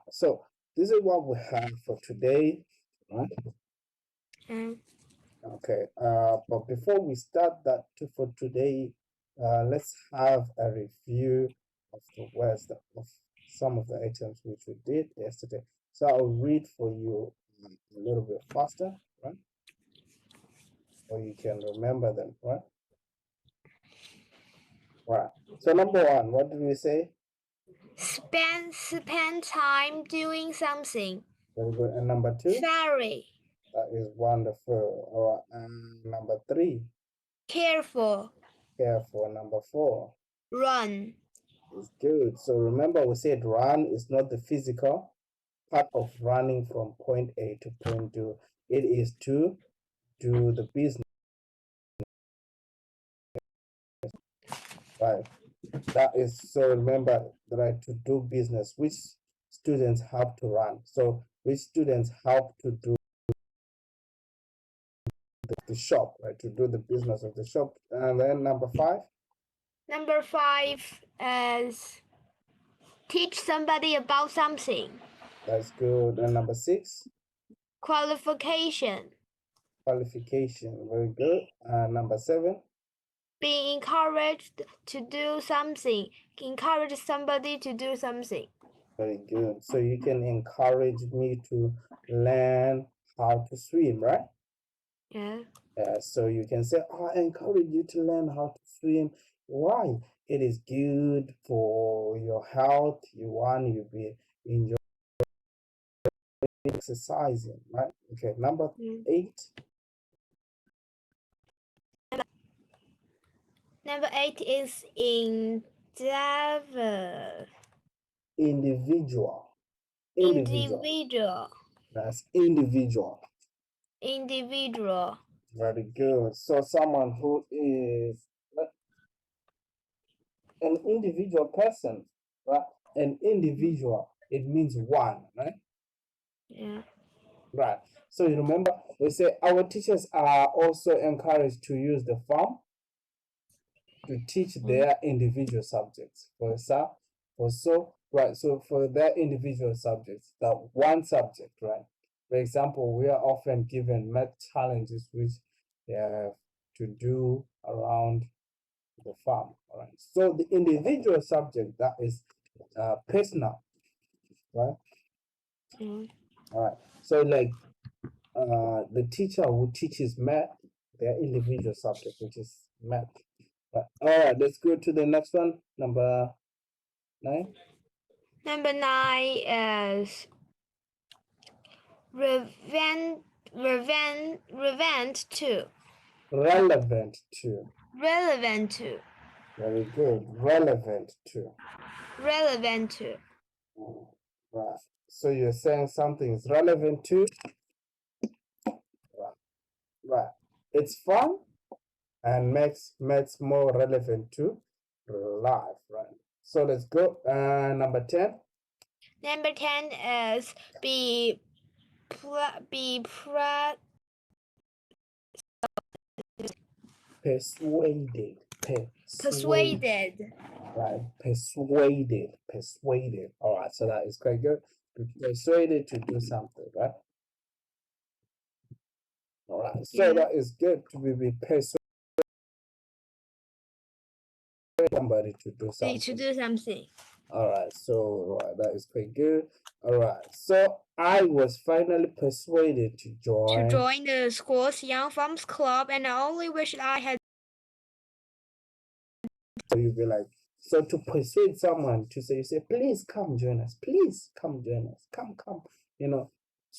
So this is what we have for today, right? Okay. But before we start that for today, let's have a review of the words of some of the items which we did yesterday. So I'll read for you a little bit faster, right? So you can remember them, right? Right. So number one, what did we say? Spend time doing something. Very good. And number two? Sorry. That is wonderful. All right. And number three? Careful. Careful. Number four? Run. Is good. So remember we said run is not the physical part of running from point A to point B. It is to do the business. Right. That is, so remember, right, to do business, which students help to run. So which students help to do the shop, right, to do the business of the shop. And then number five? Number five is teach somebody about something. That's good. And number six? Qualification. Qualification. Very good. And number seven? Being encouraged to do something. Encourage somebody to do something. Very good. So you can encourage me to learn how to swim, right? Yeah. So you can say, oh, I encourage you to learn how to swim. Why? It is good for your health. You be enjoy exercising, right? Okay, number 8. Number 8 is endeavor. Individual. That's individual. Individual. Very good. So someone who is an individual person, right? An individual, it means one, right? Yeah. Right. So you remember, we say our teachers are also encouraged to use the form to teach their individual subjects. So for their individual subjects, that one subject, right? For example, we are often given math challenges which they have to do around the farm. All right. So the individual subject, that is personal, right? All right. So like the teacher who teaches math, their individual subject, which is math. Right. All right, let's go to the next one. Number 9. Number 9 is relevant to. Relevant to. Relevant to. Very good. Relevant to. Relevant to. Right. So you're saying something is relevant to. Right. It's fun and makes more relevant to life. Right. So let's go. Number 10. Number 10 is persuaded. Persuaded. Right, persuaded. All right, so that is quite good. Be persuaded to do something, right? All right, so that is good to be persuaded somebody to do something. All right, so that is quite good. All right, so I was finally persuaded to join the school's Young Farms Club, and I only wish I had. So you'll be like, so to persuade someone to say, you say, please come join us, please come join us, come,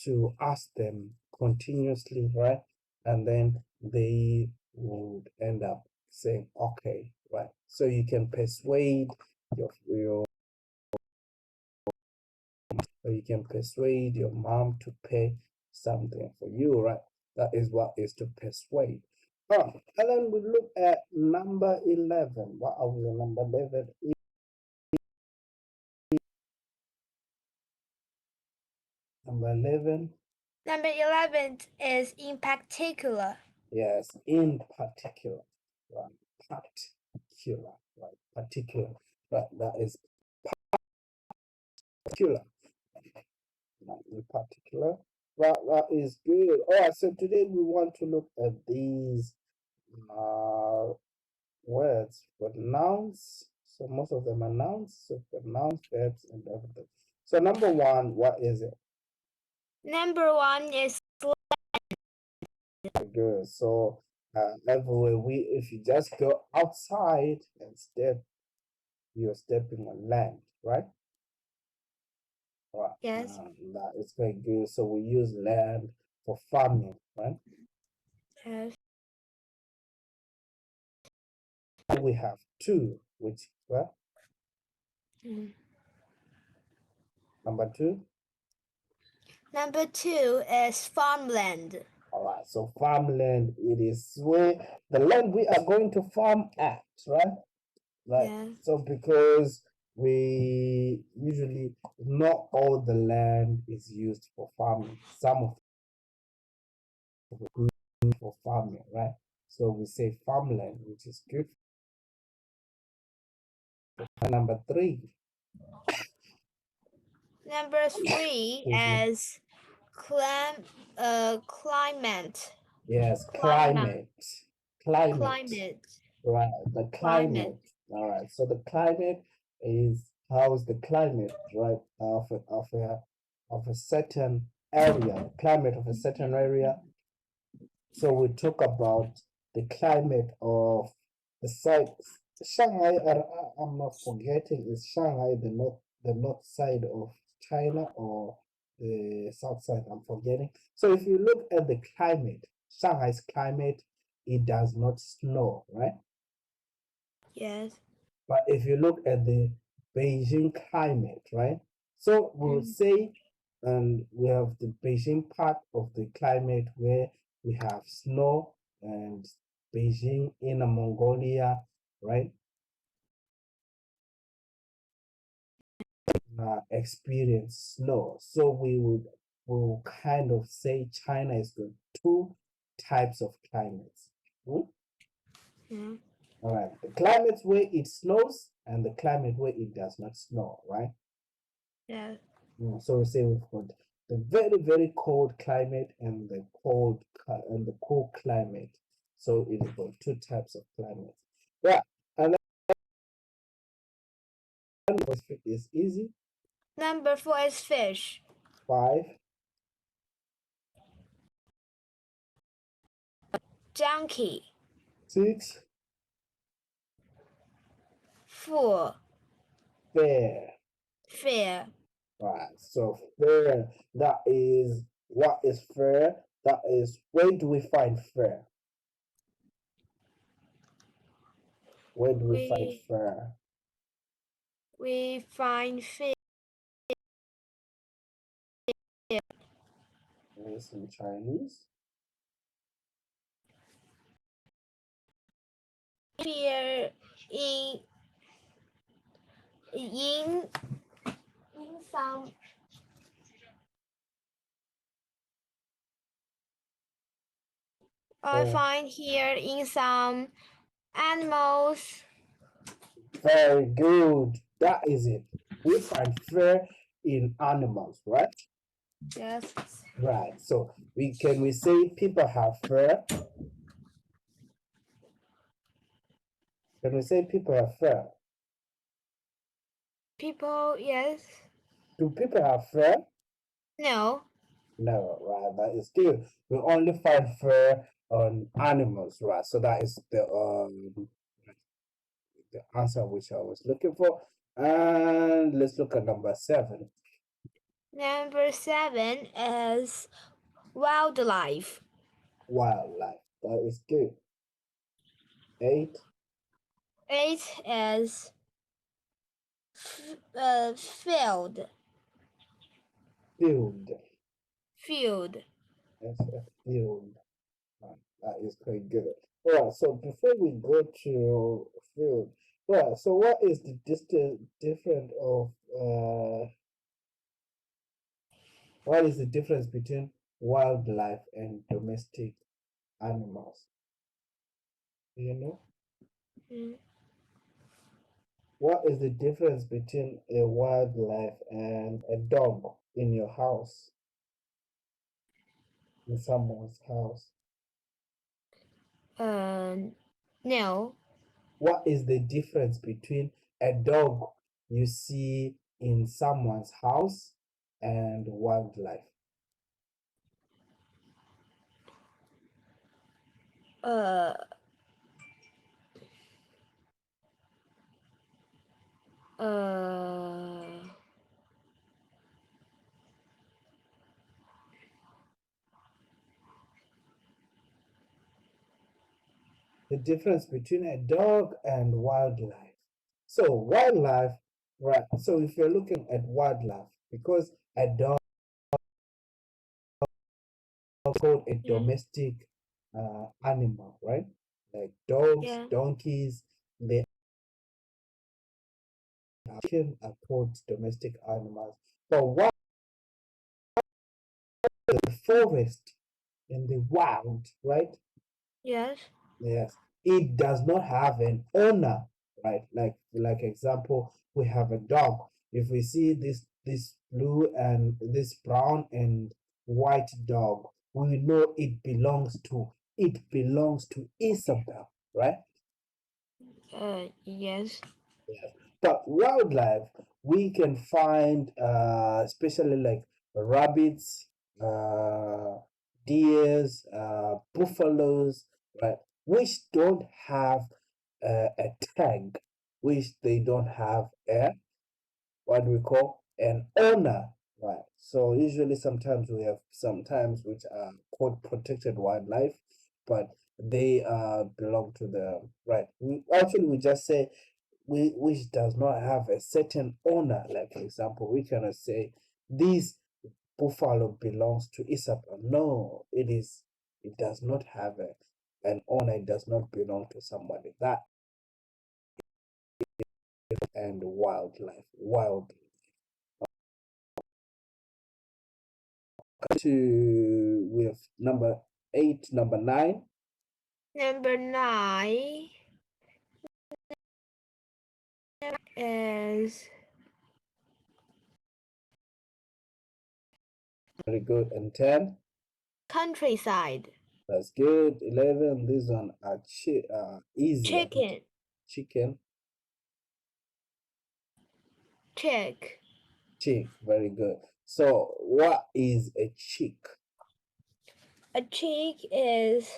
to ask them continuously, right? And then they would end up saying, okay, right? So you can persuade your mom to pay something for you, right? That is what is to persuade. And then we look at number 11. What are we on number 11? Number 11. Number 11 is in particular. Yes, in particular. Right. Particular. Right. Particular. Right. That is particular. not in particular. That is good. All right, so today we want to look at these words for nouns. So most of them are nouns. So for nouns, verbs, and everything. So number one, what is it? Number one is Good. So everywhere if you just go outside and step, you're stepping on land, right? Right. yes, That is very good. So we use land for farming, right? yes. We have two, which well, Mm. number two. Number two is farmland. All right. So farmland, it is where the land we are going to farm at, right? Right. Yes. So because we usually not all the land is used for farming. Some of it for farming, right? So we say farmland, which is good. And number three. Number three Mhm. is climate. Yes, Climate. climate. Climate. Right, the Climate. climate. All right. So the climate is how is the climate, right? Of a certain area, climate of a certain area. So we talk about the climate of the side Shanghai. I'm not forgetting, is Shanghai the north side of China or the south side? I'm forgetting. So if you look at the climate, Shanghai's climate, it does not snow, right? Yes. But if you look at the Beijing climate, right? So we would Mm. say, and we have the Beijing part of the climate where we have snow and Beijing, Inner Mongolia, right? Experience snow. So we will kind of say China is the two types of climates. Hmm? Mm. All right, the climate where it snows and the climate where it does not snow, right? Yes. So we say we've got the very, very cold climate and the cool climate. So it is got two types of climates. Yeah, and then is easy. Number four is fish. 5, Junkie. 6, Four. fair. Fair. Right. So fair. That is what is fair. That is where do we find fair? Where do we find We fair? we find fish Is in Chinese. here in some I Oh, find here in some animals. very good. That is it. We find fair in animals, right? Yes. Right. So we say people have fur? Can we say people have fur? People, yes. Do people have fur? No. No, right. That is good. We only find fur on animals, right? So that is the answer which I was looking for. And let's look at number 7. Number seven is wildlife. Wildlife. That is good. 8. Eight is field. Field. Field. That's a field. That is quite good. Right, so before we go to field, right, so what is the difference of what is the difference between wildlife and domestic animals? Do you know? Mm. What is the difference between a wildlife and a dog? in your house, in someone's house? No. What is the difference between a dog you see in someone's house and wildlife? Uh, uh, The difference between a dog and wildlife. So wildlife, right? So if you're looking at wildlife, because a dog is called a yeah, domestic animal, right? Like dogs, yeah, donkeys, they are called domestic animals. But what the forest in the wild, right? yes, Yes, it does not have an owner, right? Like example, we have a dog. If we see this blue and this brown and white dog, we know it belongs to Isabel, right? yes, Yes. But wildlife, we can find, especially like rabbits, uh, deers, buffaloes, right? Which don't have a tag, which they don't have a what we call an owner, right? So usually sometimes we have sometimes which are called protected wildlife, but they belong to the right. We just say which does not have a certain owner. Like for example, we cannot say this buffalo belongs to Isabel. No, it does not have an owner, it does not belong to somebody. That and wildlife. Wild to with number 8, number 9. Number 9 is Very good. And 10. countryside. That's good. 11. These one are easier. Chicken, Chicken. chick. Chick. Very good. So what is a chick? A chick is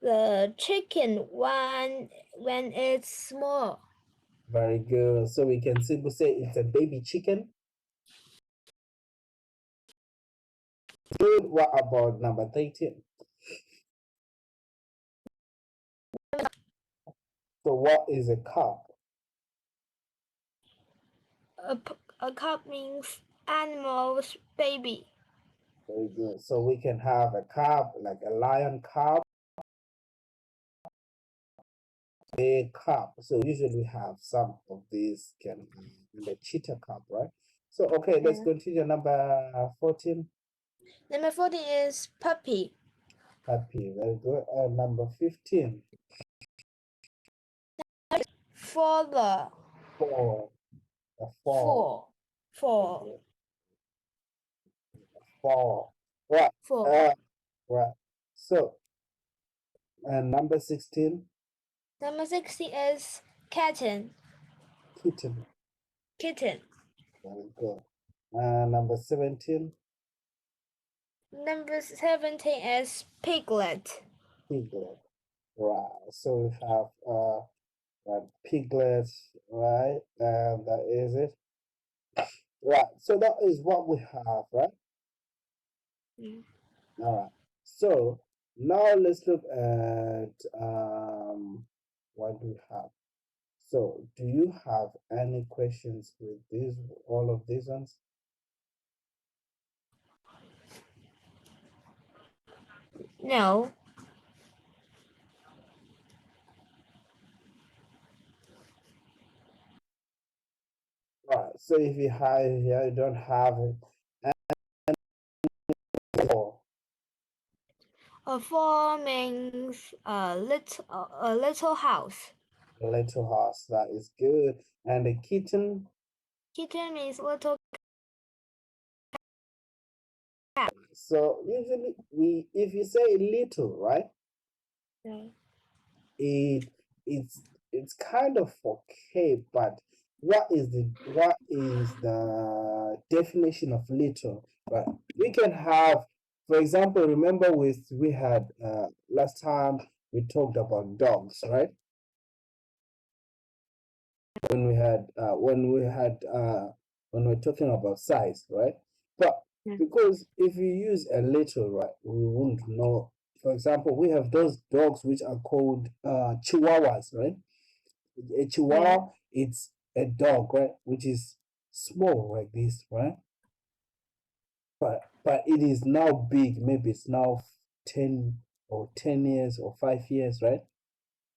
the chicken when it's small. Very good. So we can simply say it's a baby chicken. Good. What about number 13? So what is a cub? A cub means animal's baby. Very good. So we can have a cub, like a lion cub, a cub. So usually we have some of these can in the cheetah cub, right? So okay, let's Yeah. continue. Number 14. Number 14 is puppy. Happy. Very good. Number 15. Father. Four. A four. Four. Very Four. good. Four. Right. Four. Right. So and number 16. Number 16 is kitten. Kitten. Kitten. Very good. Number 17. Number 17 is piglet. Piglet. Right. So we have piglets, right? And that is it. Right. So that is what we have, right? Mm. All right. So now let's look at what do we have? So do you have any questions with these all of these ones? No. Right. So if you have here, you don't have it. Or A four means a little house. A little horse. That is good. And a kitten. Kitten means little cat. So usually if you say little, right? Yeah. It's kind of okay, but what is the definition of little? Right? We can have, for example, remember we had last time we talked about dogs, right? When we're talking about size, right? But Yeah. because if you use a little, right, we won't know. For example, we have those dogs which are called chihuahuas, right? A chihuahua, it's a dog, right, which is small like this, right? But it is now big. Maybe it's now 10 years or 5 years, right?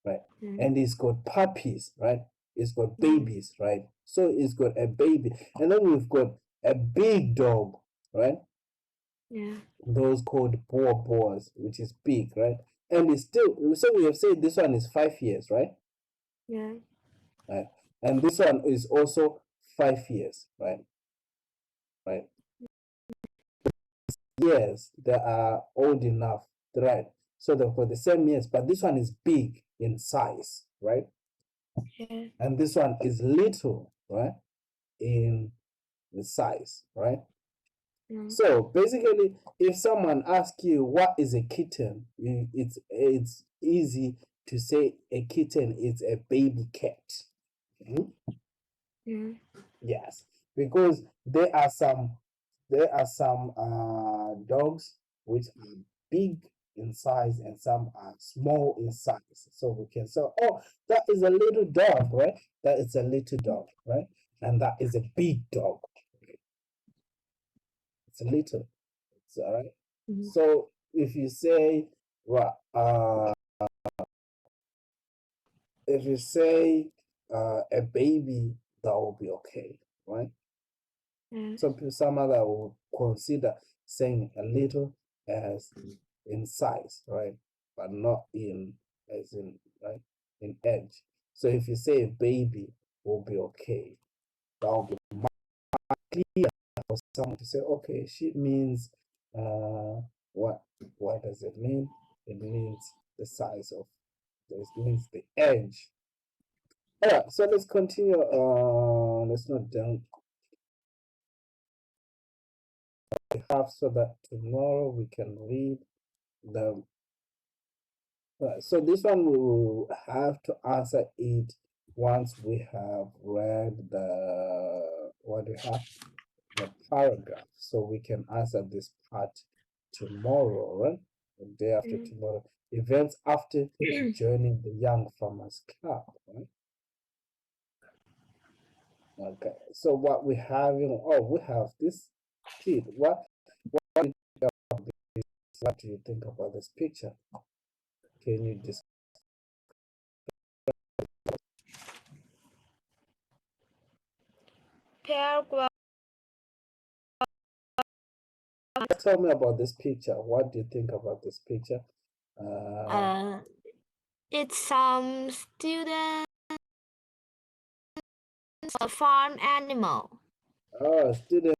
Right. And it's got puppies, right? It's got babies, right? So it's got a baby. And then we've got a big dog, right? Yeah. Those called boas, which is big, right? And it's still, so we have said this one is 5 years, right? Yeah. Right. And this one is also 5 years, right? Right. Years they are old enough, right? So they've got the same years, but this one is big in size, right? Yeah. And this one is little, right? In the size, right? So basically, if someone asks you what is a kitten, it's easy to say a kitten is a baby cat. Yeah. Yes, because there are some dogs which are big in size and some are small in size. So we can say, oh, that is a little dog, right? That is a little dog, right? And that is a big dog. It's a little. It's all right. So if you say, well, if you say a baby, that will be okay, right? Some other will consider saying a little as in size, right? But not in as in right in edge. So if you say a baby, will be okay. That will be clear for someone to say, okay, she means what does it mean? It means the size of this means the edge. All right, so let's continue. Let's not down half so that tomorrow we can read the. So this one we will have to answer it once we have read what we have the paragraph, so we can answer this part tomorrow, right? The day after tomorrow. Events after joining the Young Farmers Club, right? Okay. So what we have, we have this kid. What do you think about this picture? Can you just Paragraph. tell me about this picture? What do you think about this picture? It's some student, a farm animal. Student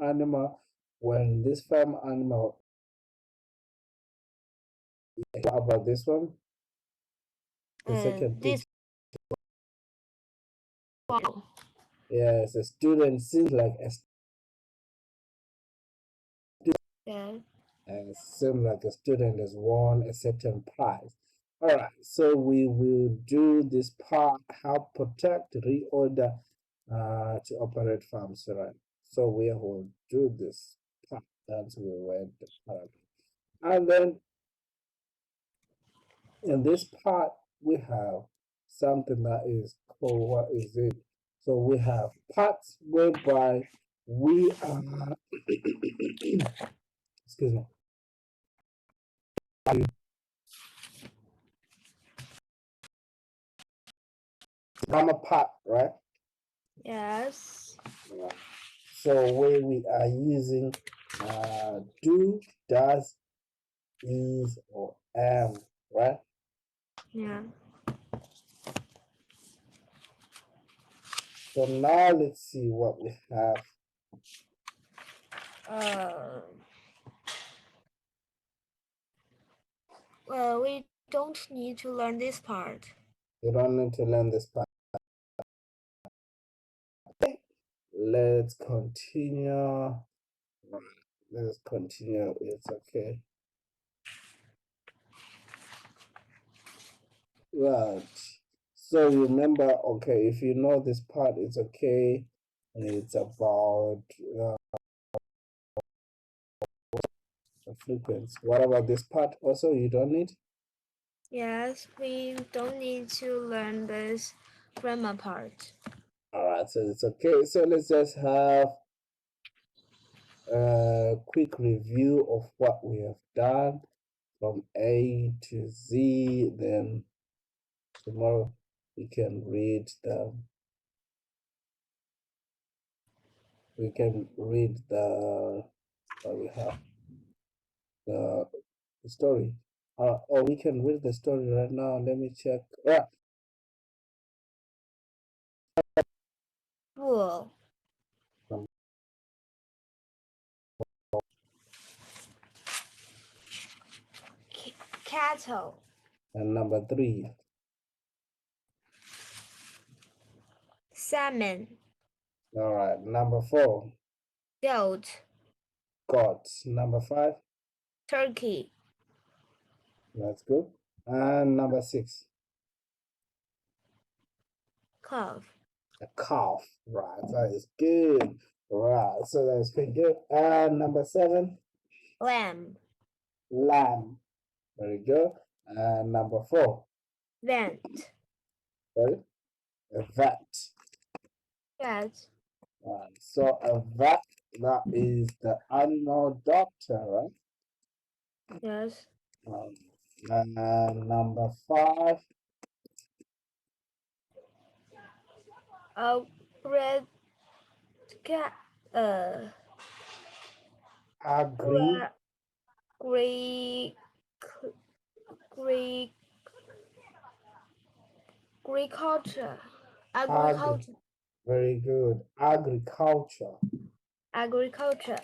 animal. When this farm animal, what about this one? The second This picture. Yes, a student seems like a seems like a student has won a certain prize. All right, so we will do this part: help protect, reorder to operate farms. Right. So we will do this part as we read the paragraph, and then in this part we have something that is called, what is it? So we have parts whereby we are excuse me, grammar part, right? Yes. Yeah. So where we are using do, does, is, or am, right? Yeah. So now let's see what we have. Well, we don't need to learn this part. You don't need to learn this part. Let's continue. Let's continue. It's okay. Right. So remember, okay, if you know this part, it's okay. It's about the frequency. What about this part also? You don't need? Yes, we don't need to learn this grammar part. All right, so it's okay. So let's just have a quick review of what we have done from A to Z. Then tomorrow we can read the what we have the story. Or we can read the story right now. Let me check. Yeah, Wool, cattle, and number 3, salmon, all right. Number 4, goat, goats. Number 5, turkey, that's good. And number 6, calf, a calf. Right, that is good. Right, so that's pretty good. And number 7, lamb, lamb. Very good. And number 4, vent, sorry, a vet. cat, Right, so a vet, that is the animal doctor, right? yes, And number 5, a red cat, agri, gray, gray, agriculture, agri. agriculture, Very good. Agriculture. agriculture.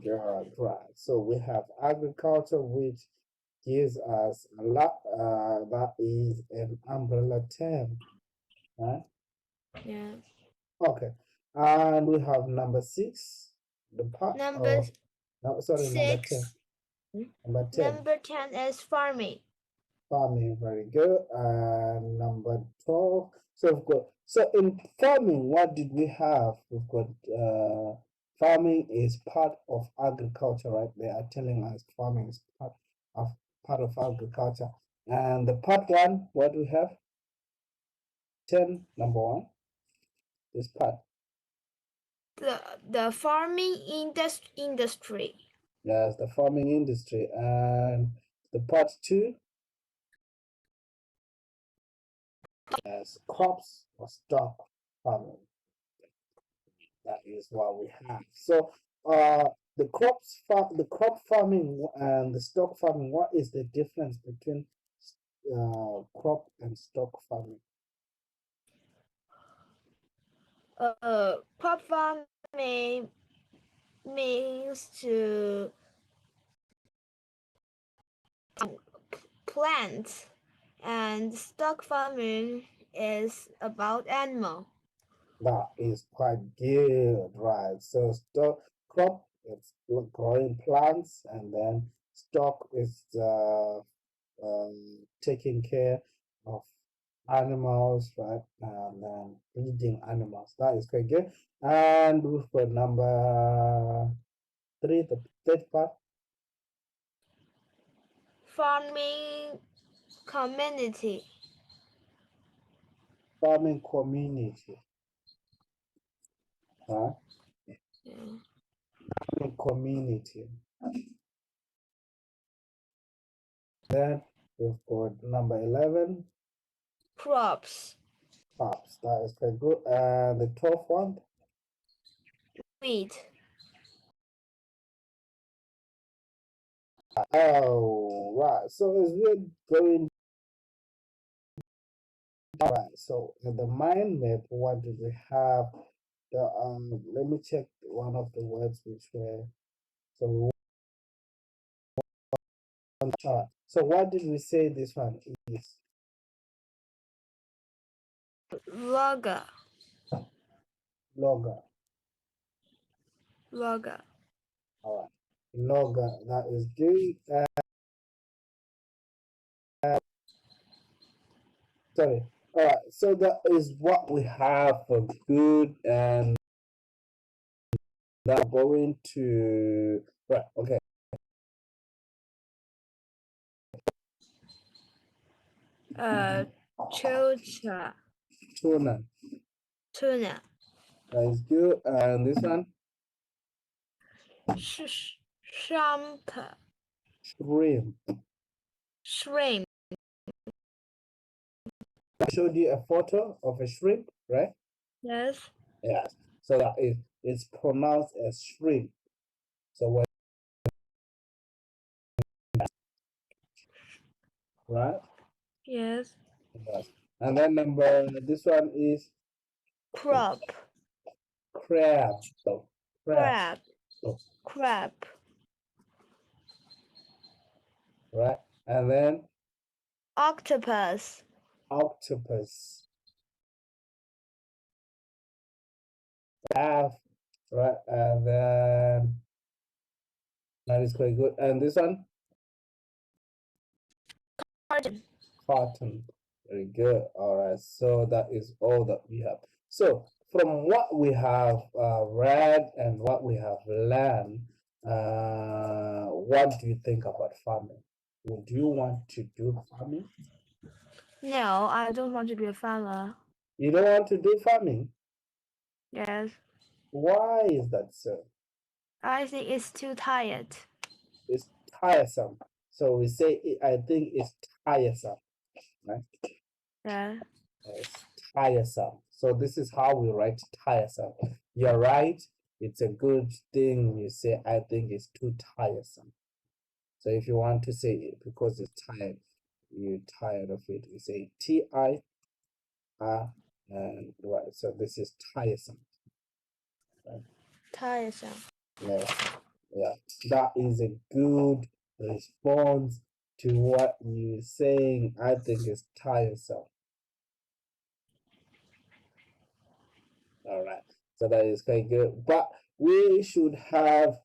Good, right. So we have agriculture, which gives us a lot. That is an umbrella term, right? Yeah. Okay. And we have number 6, the part Number of, no, sorry, number 10. 6. Number 10, Number 10 is farming. farming. Very good. And number 12. So we've got, so in farming, what did we have? We've got farming is part of agriculture, right? They are telling us farming is of part of agriculture. And the part 1, what do we have? 10, number 1, this part. The farming industry. Yes, the farming industry. And the part 2, yes, crops or stock farming. That is what we have. So the crop farming and the stock farming, what is the difference between crop and stock farming? Crop farming means to plant, and stock farming is about animal. That is quite good, right? So stock crop it's growing plants, and then stock is taking care of animals, right? And then breeding animals. That is quite good. And we've got number 3, the third part, Farming community. farming community. Right? Yeah. Farming community. Then we've got number 11, Crops. crops. That is quite good. And the 12th one, Wheat. oh, right. So as we're going All right, so in the mind map, what did we have? Let me check one of the words which were so so what did we say this one is? Logger. Logger. Logger. All right, logger. That is good. Sorry. All right, so that is what we have for good, and now going to right. Okay, Chucha. tuna. Tuna. That is good, and this one Shrimp. shrimp. Shrimp. I showed you a photo of a shrimp, right? Yes. Yes. So that is it's pronounced as shrimp. So what? Right? Yes. Yes. And then number this one is Crab. crab. So crab. Crab. So, Crab. right? And then Octopus. octopus. Have right? And then that is quite good. And this one Carton. cotton. Very good. All right. So that is all that we have. So from what we have read and what we have learned, what do you think about farming? Would you want to do farming? No, I don't want to be a farmer. You don't want to do farming? Yes. Why is that so? I think it's too tired. It's tiresome. So we say, I think it's tiresome, right? Yeah. It's tiresome. So this is how we write tiresome. You're right. It's a good thing you say, I think it's too tiresome. So if you want to say it because it's tired, you're tired of it, you say T-I-R, and right. So this is tiresome. Right? Tiresome. Yes. Yeah. That is a good response to what you're saying. I think it's tiresome. All right. So that is quite good. But we should have,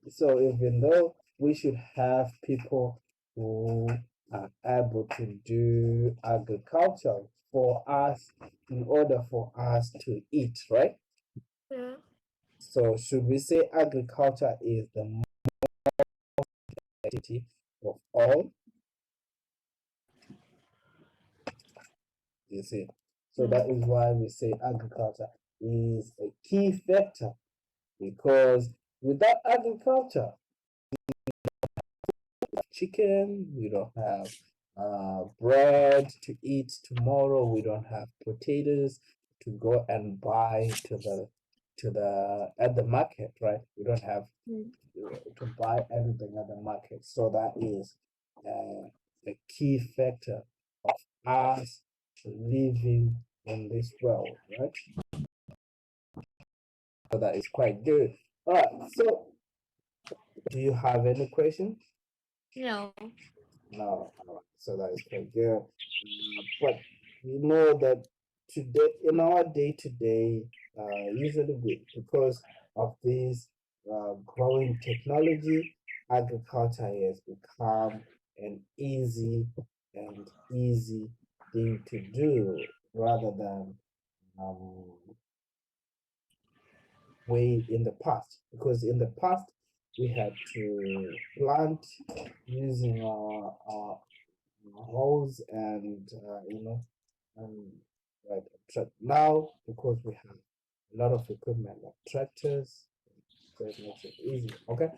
so even though we should have people who are able to do agriculture for us in order for us to eat, right? Yeah. So should we say agriculture is the activity of all? You see. So that is why we say agriculture is a key factor because without agriculture, chicken, we don't have bread to eat tomorrow, we don't have potatoes to go and buy to the at the market, right? We don't have to buy anything at the market. So that is a key factor of us living in this world, right? So that is quite good. All right, so do you have any questions? No. No, all right. So that is quite good. But you know that today, in our day-to-day, usually because of this growing technology, agriculture has become an easy thing to do rather than um, way in the past. Because in the past, we had to plant using our hoes and right now because we have a lot of equipment like tractors, so it makes it easy. Okay.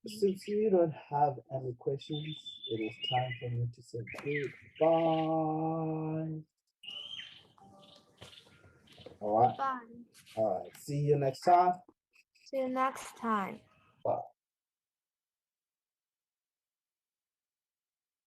Since you don't have any questions, it is time for me to say goodbye. All right. Bye. All right. See you next time. See you next time. Bye.